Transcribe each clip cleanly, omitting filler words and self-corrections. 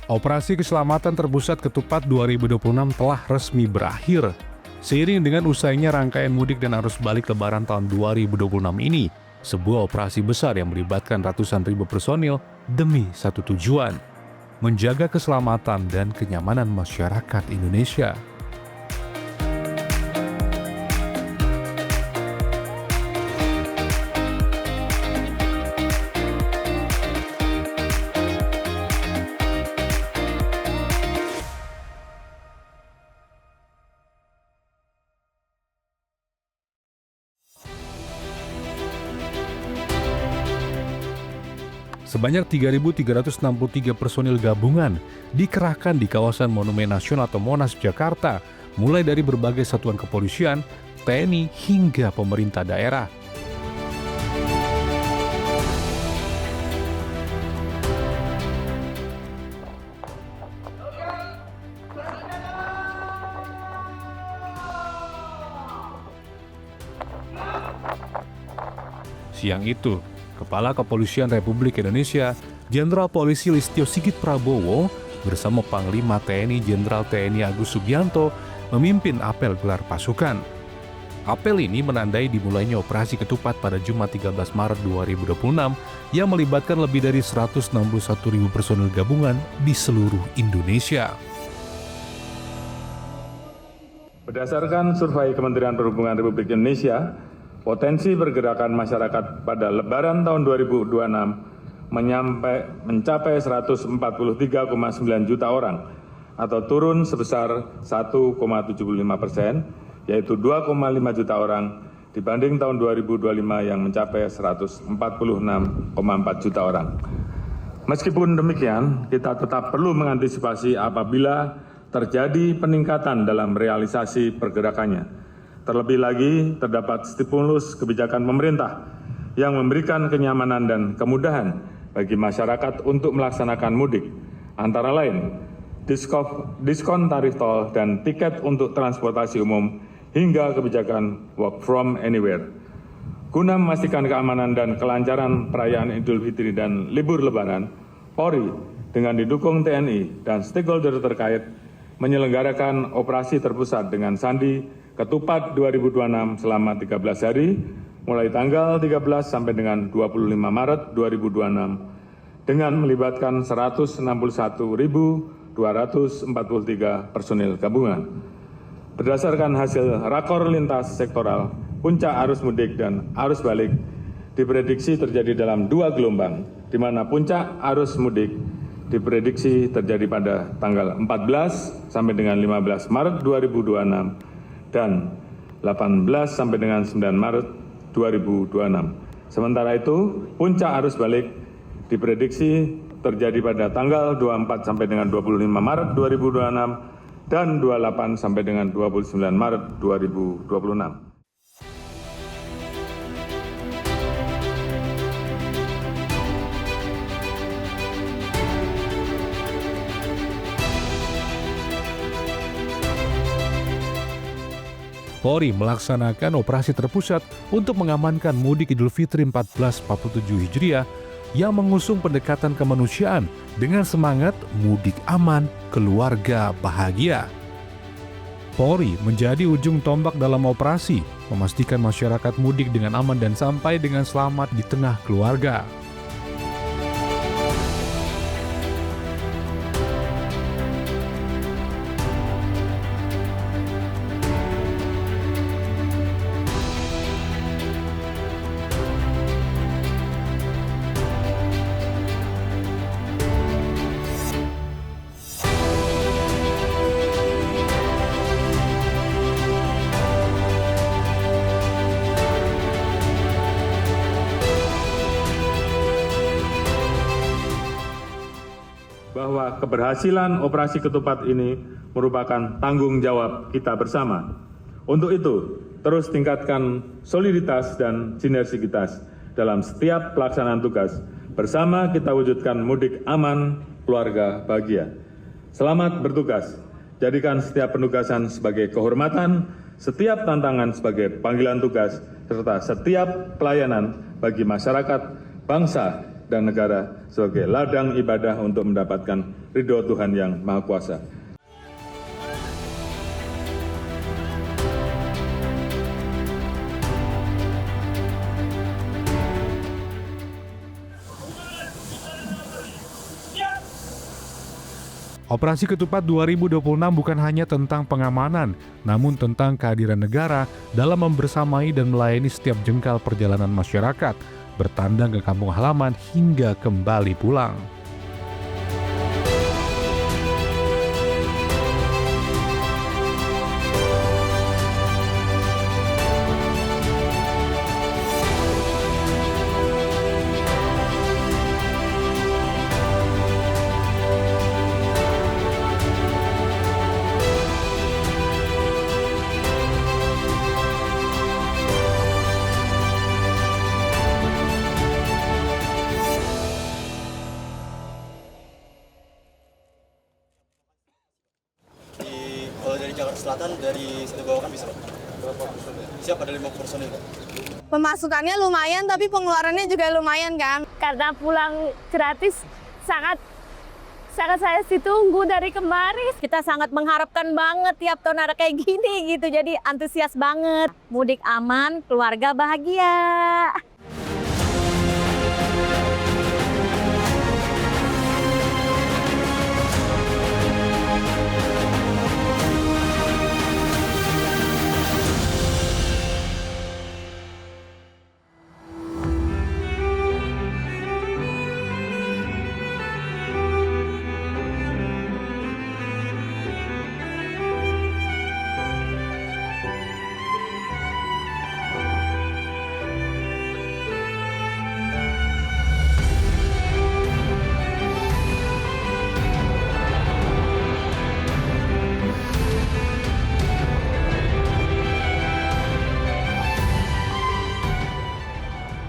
Operasi Keselamatan Terpusat Ketupat 2026 telah resmi berakhir. Seiring dengan usainya rangkaian mudik dan arus balik Lebaran tahun 2026 ini, sebuah operasi besar yang melibatkan ratusan ribu personil demi satu tujuan, menjaga keselamatan dan kenyamanan masyarakat Indonesia. Sebanyak 3.363 personil gabungan dikerahkan di kawasan Monumen Nasional atau Monas, Jakarta, mulai dari berbagai satuan kepolisian, TNI, hingga pemerintah daerah. Siang itu, Kepala Kepolisian Republik Indonesia, Jenderal Polisi Listio Sigit Prabowo bersama Panglima TNI Jenderal TNI Agus Subianto memimpin apel gelar pasukan. Apel ini menandai dimulainya operasi ketupat pada Jumat 13 Maret 2026 yang melibatkan lebih dari 161.000 personil gabungan di seluruh Indonesia. Berdasarkan survei Kementerian Perhubungan Republik Indonesia, potensi pergerakan masyarakat pada Lebaran tahun 2026 mencapai 143,9 juta orang atau turun sebesar 1,75%, yaitu 2,5 juta orang dibanding tahun 2025 yang mencapai 146,4 juta orang. Meskipun demikian, kita tetap perlu mengantisipasi apabila terjadi peningkatan dalam realisasi pergerakannya. Terlebih lagi, terdapat stimulus kebijakan pemerintah yang memberikan kenyamanan dan kemudahan bagi masyarakat untuk melaksanakan mudik, antara lain diskon tarif tol dan tiket untuk transportasi umum hingga kebijakan work from anywhere. Guna memastikan keamanan dan kelancaran perayaan Idul Fitri dan libur Lebaran, Polri dengan didukung TNI dan stakeholder terkait menyelenggarakan operasi terpusat dengan sandi Ketupat 2026 selama 13 hari, mulai tanggal 13 sampai dengan 25 Maret 2026, dengan melibatkan 161.243 personil gabungan. Berdasarkan hasil rakor lintas sektoral, puncak arus mudik dan arus balik diprediksi terjadi dalam 2 gelombang, di mana puncak arus mudik diprediksi terjadi pada tanggal 14 sampai dengan 15 Maret 2026, dan 18 sampai dengan 9 Maret 2026. Sementara itu, puncak arus balik diprediksi terjadi pada tanggal 24 sampai dengan 25 Maret 2026 dan 28 sampai dengan 29 Maret 2026. Polri melaksanakan operasi terpusat untuk mengamankan mudik Idul Fitri 1447 Hijriah yang mengusung pendekatan kemanusiaan dengan semangat mudik aman, keluarga bahagia. Polri menjadi ujung tombak dalam operasi, memastikan masyarakat mudik dengan aman dan sampai dengan selamat di tengah keluarga. Bahwa keberhasilan operasi ketupat ini merupakan tanggung jawab kita bersama. Untuk itu, terus tingkatkan soliditas dan sinergitas dalam setiap pelaksanaan tugas. Bersama kita wujudkan mudik aman, keluarga bahagia. Selamat bertugas. Jadikan setiap penugasan sebagai kehormatan, setiap tantangan sebagai panggilan tugas, serta setiap pelayanan bagi masyarakat, bangsa, dan negara sebagai ladang ibadah untuk mendapatkan ridho Tuhan Yang Maha Kuasa. Operasi Ketupat 2026 bukan hanya tentang pengamanan, namun tentang kehadiran negara dalam membersamai dan melayani setiap jengkal perjalanan masyarakat, bertandang ke kampung halaman hingga kembali pulang. Kalau dari Jakarta Selatan, dari Satu Bawakan bisa, Pak? Berapa personil? Siap, ada 5 personil, Pak. Pemasukannya lumayan, tapi pengeluarannya juga lumayan kan. Karena pulang gratis, sangat saya sih tunggu dari kemarin. Kita sangat mengharapkan banget tiap tahun ada kayak gini gitu, jadi antusias banget. Mudik aman, keluarga bahagia.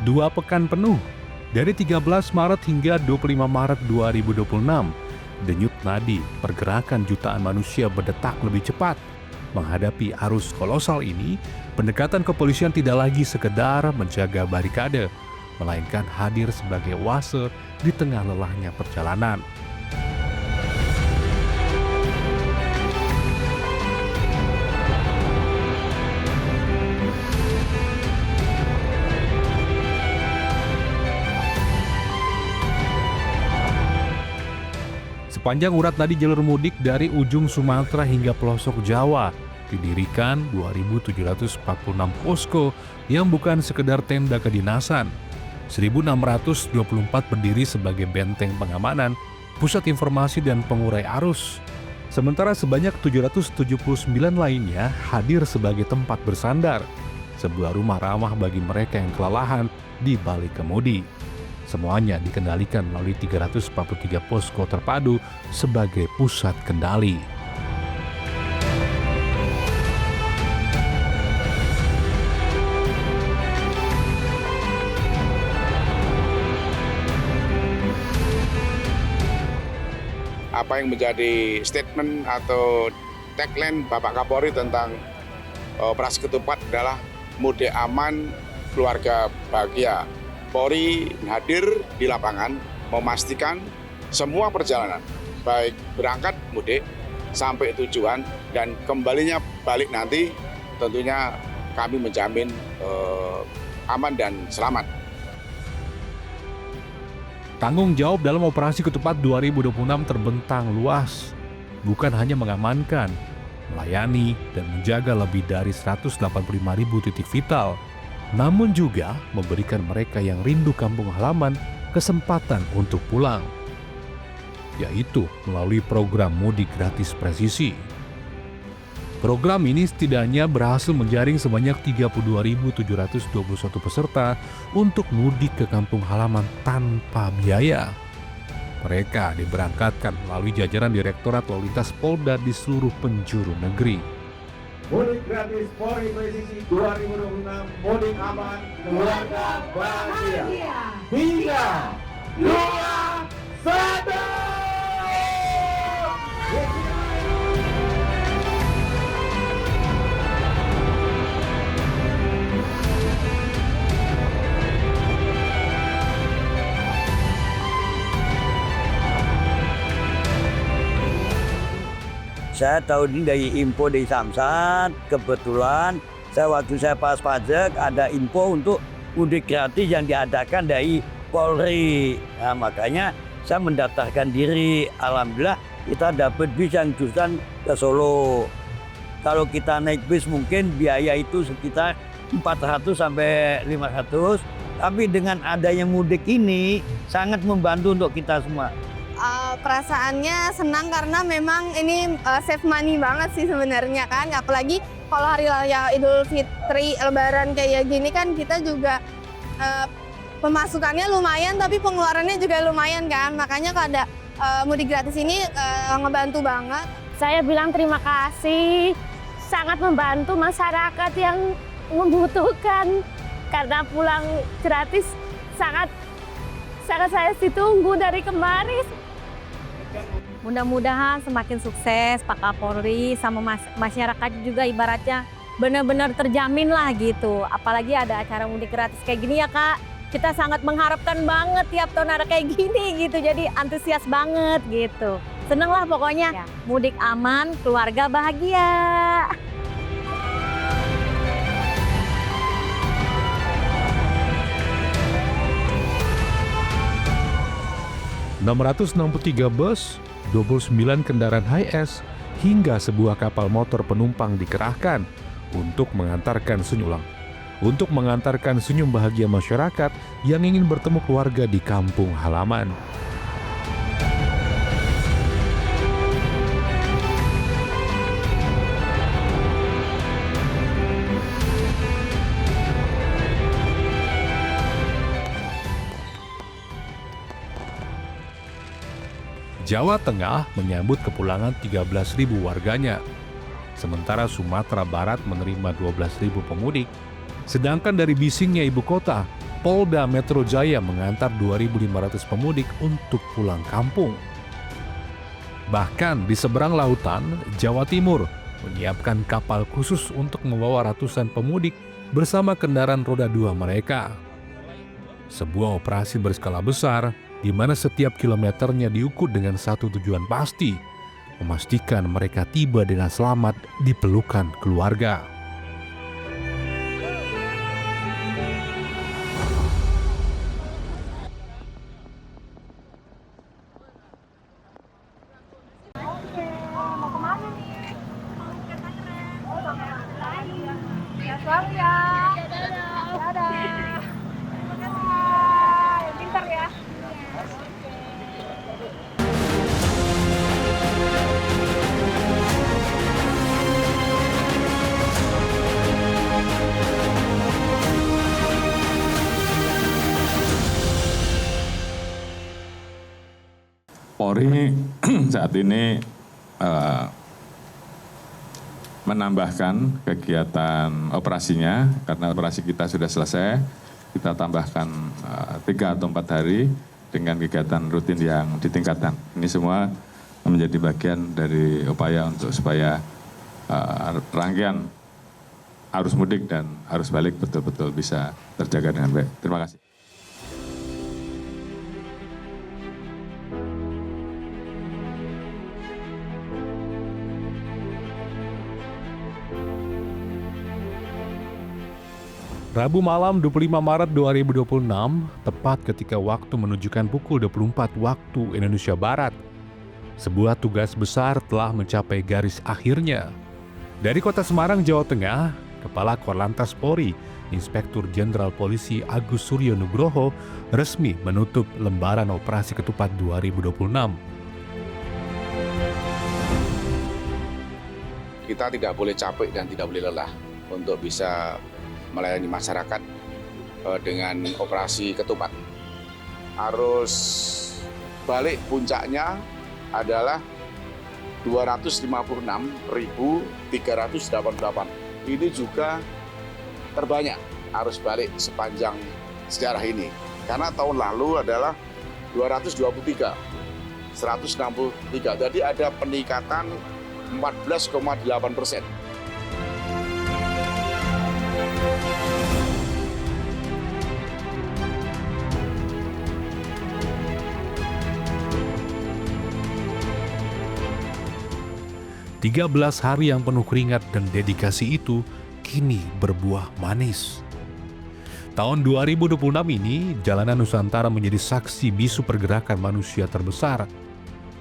Dua pekan penuh, dari 13 Maret hingga 25 Maret 2026, denyut nadi pergerakan jutaan manusia berdetak lebih cepat. Menghadapi arus kolosal ini, pendekatan kepolisian tidak lagi sekedar menjaga barikade, melainkan hadir sebagai oase di tengah lelahnya perjalanan. Sepanjang urat nadi jalur mudik dari ujung Sumatera hingga pelosok Jawa, didirikan 2.746 posko yang bukan sekedar tenda kedinasan. 1.624 berdiri sebagai benteng pengamanan, pusat informasi dan pengurai arus. Sementara sebanyak 779 lainnya hadir sebagai tempat bersandar, sebuah rumah ramah bagi mereka yang kelelahan di balik kemudi. Semuanya dikendalikan melalui 343 posko terpadu sebagai pusat kendali. Apa yang menjadi statement atau tagline Bapak Kapolri tentang Operasi Ketupat adalah mudik aman, keluarga bahagia. Polri hadir di lapangan memastikan semua perjalanan, baik berangkat mudik sampai tujuan dan kembalinya balik nanti, tentunya kami menjamin aman dan selamat. Tanggung jawab dalam Operasi Ketupat 2026 terbentang luas, bukan hanya mengamankan, melayani, dan menjaga lebih dari 185.000 titik vital, namun juga memberikan mereka yang rindu kampung halaman kesempatan untuk pulang, yaitu melalui program mudik gratis presisi. Program ini setidaknya berhasil menjaring sebanyak 32.721 peserta untuk mudik ke kampung halaman tanpa biaya. Mereka diberangkatkan melalui jajaran Direktorat Lalu Lintas Polda di seluruh penjuru negeri. Mudik gratis Polri Presisi 2026, mudik aman, keluarga bahagia. 3, 2, 1. Saya tahu ini dari info dari Samsat, kebetulan waktu saya pas pajak ada info untuk mudik gratis yang diadakan dari Polri. Nah, makanya saya mendaftarkan diri. Alhamdulillah kita dapat bis yang jurusan ke Solo. Kalau kita naik bis mungkin biaya itu sekitar 400 sampai 500. Tapi dengan adanya mudik ini sangat membantu untuk kita semua. Perasaannya senang karena memang ini save money banget sih sebenarnya kan. Apalagi kalau hari raya Idul Fitri, Lebaran kayak gini kan kita juga pemasukannya lumayan tapi pengeluarannya juga lumayan kan. Makanya kalau ada mudik gratis ini ngebantu banget. Saya bilang terima kasih, sangat membantu masyarakat yang membutuhkan. Karena pulang gratis sangat saya ditunggu dari kemarin. Mudah-mudahan semakin sukses Pak Kapolri sama masyarakat juga ibaratnya benar-benar terjamin lah gitu. Apalagi ada acara mudik gratis kayak gini ya Kak. Kita sangat mengharapkan banget tiap tahun ada kayak gini gitu. Jadi antusias banget gitu. Seneng lah pokoknya. Mudik aman, keluarga bahagia. 663 bus, 29 kendaraan HiAce, hingga sebuah kapal motor penumpang dikerahkan untuk mengantarkan senyum bahagia masyarakat yang ingin bertemu keluarga di kampung halaman. Jawa Tengah menyambut kepulangan 13.000 warganya, sementara Sumatera Barat menerima 12.000 pemudik. Sedangkan dari bisingnya ibu kota, Polda Metro Jaya mengantar 2.500 pemudik untuk pulang kampung. Bahkan di seberang lautan, Jawa Timur menyiapkan kapal khusus untuk membawa ratusan pemudik bersama kendaraan roda 2 mereka. Sebuah operasi berskala besar di mana setiap kilometernya diukur dengan satu tujuan pasti, memastikan mereka tiba dengan selamat di pelukan keluarga. Polri saat ini menambahkan kegiatan operasinya karena operasi kita sudah selesai. Kita tambahkan 3 atau 4 hari dengan kegiatan rutin yang ditingkatkan. Ini semua menjadi bagian dari upaya untuk supaya rangkaian arus mudik dan arus balik betul-betul bisa terjaga dengan baik. Terima kasih. Rabu malam 25 Maret 2026, tepat ketika waktu menunjukkan pukul 24 waktu Indonesia Barat, sebuah tugas besar telah mencapai garis akhirnya. Dari Kota Semarang, Jawa Tengah, Kepala Korlantas Polri, Inspektur Jenderal Polisi Agus Suryo Nugroho, resmi menutup lembaran operasi Ketupat 2026. Kita tidak boleh capek dan tidak boleh lelah untuk bisa melayani masyarakat dengan operasi Ketupat. Arus balik puncaknya adalah 256.388. Ini juga terbanyak arus balik sepanjang sejarah ini. Karena tahun lalu adalah 223, 163. Jadi ada peningkatan 14,8%. 13 hari yang penuh keringat dan dedikasi itu kini berbuah manis. Tahun 2026 ini, jalanan Nusantara menjadi saksi bisu pergerakan manusia terbesar.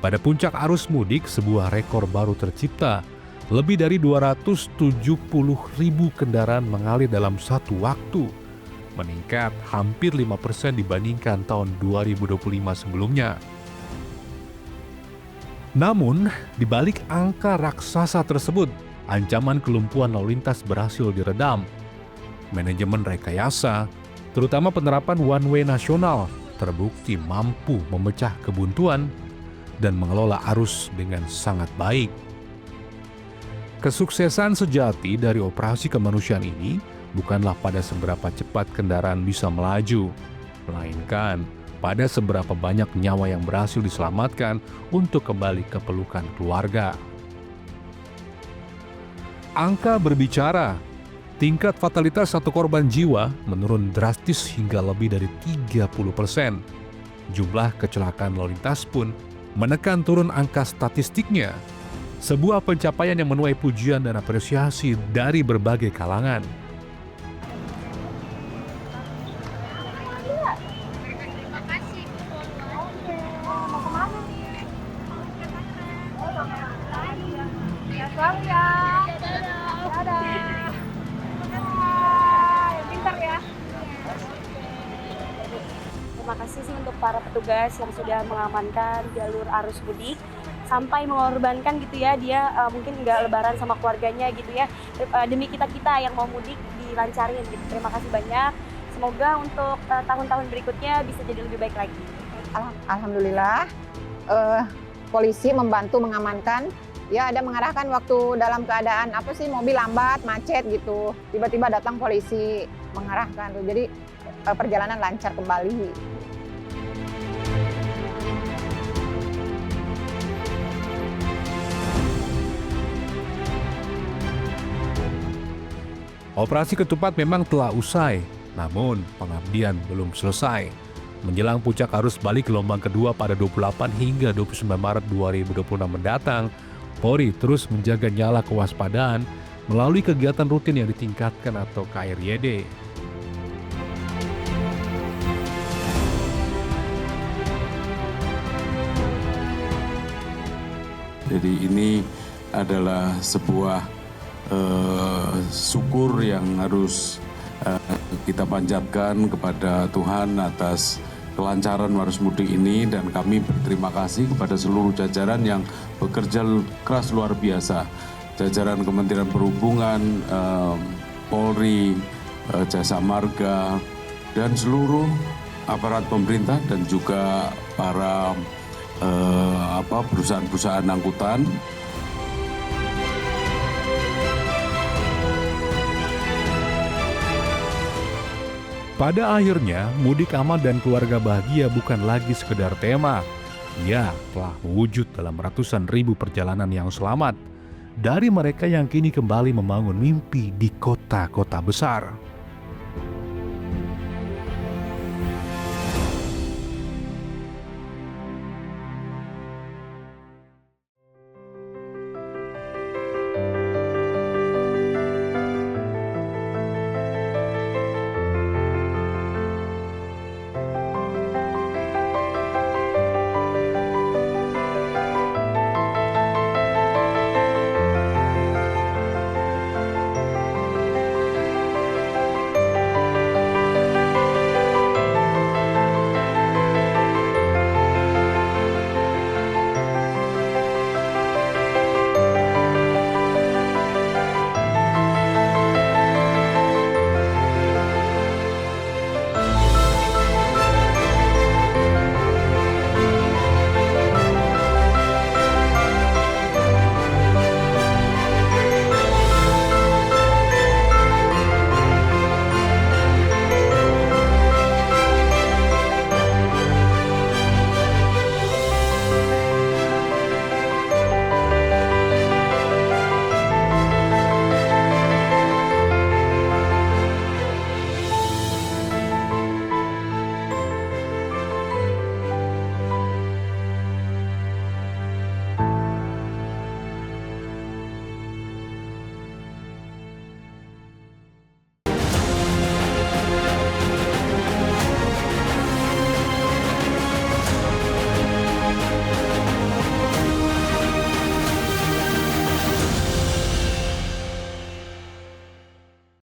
Pada puncak arus mudik, sebuah rekor baru tercipta. Lebih dari 270.000 kendaraan mengalir dalam satu waktu, meningkat hampir 5% dibandingkan tahun 2025 sebelumnya. Namun, di balik angka raksasa tersebut, ancaman kelumpuhan lalu lintas berhasil diredam. Manajemen rekayasa, terutama penerapan one-way nasional, terbukti mampu memecah kebuntuan dan mengelola arus dengan sangat baik. Kesuksesan sejati dari operasi kemanusiaan ini bukanlah pada seberapa cepat kendaraan bisa melaju, melainkan pada seberapa banyak nyawa yang berhasil diselamatkan untuk kembali ke pelukan keluarga. Angka berbicara, tingkat fatalitas satu korban jiwa menurun drastis hingga lebih dari 30%. Jumlah kecelakaan lalu lintas pun menekan turun angka statistiknya. Sebuah pencapaian yang menuai pujian dan apresiasi dari berbagai kalangan. Terima kasih sih untuk para petugas yang sudah mengamankan jalur arus mudik sampai mengorbankan gitu ya, dia mungkin nggak lebaran sama keluarganya gitu ya, demi kita-kita yang mau mudik dilancarin gitu. Terima kasih banyak, semoga untuk tahun-tahun berikutnya bisa jadi lebih baik lagi. Alhamdulillah, polisi membantu mengamankan. Ya, ada mengarahkan waktu dalam keadaan mobil lambat, macet gitu. Tiba-tiba datang polisi mengarahkan tuh. Jadi perjalanan lancar kembali. Operasi Ketupat memang telah usai, namun pengabdian belum selesai. Menjelang puncak arus balik gelombang kedua pada 28 hingga 29 Maret 2026 mendatang, Polri terus menjaga nyala kewaspadaan melalui kegiatan rutin yang ditingkatkan atau KRYD. Jadi ini adalah sebuah syukur yang harus kita panjatkan kepada Tuhan atas kelancaran arus mudik ini, dan kami berterima kasih kepada seluruh jajaran yang bekerja keras luar biasa. Jajaran Kementerian Perhubungan, Polri, Jasa Marga, dan seluruh aparat pemerintah dan juga para perusahaan-perusahaan angkutan. Pada akhirnya, mudik aman dan keluarga bahagia bukan lagi sekedar tema. Ia telah mewujud dalam ratusan ribu perjalanan yang selamat dari mereka yang kini kembali membangun mimpi di kota-kota besar.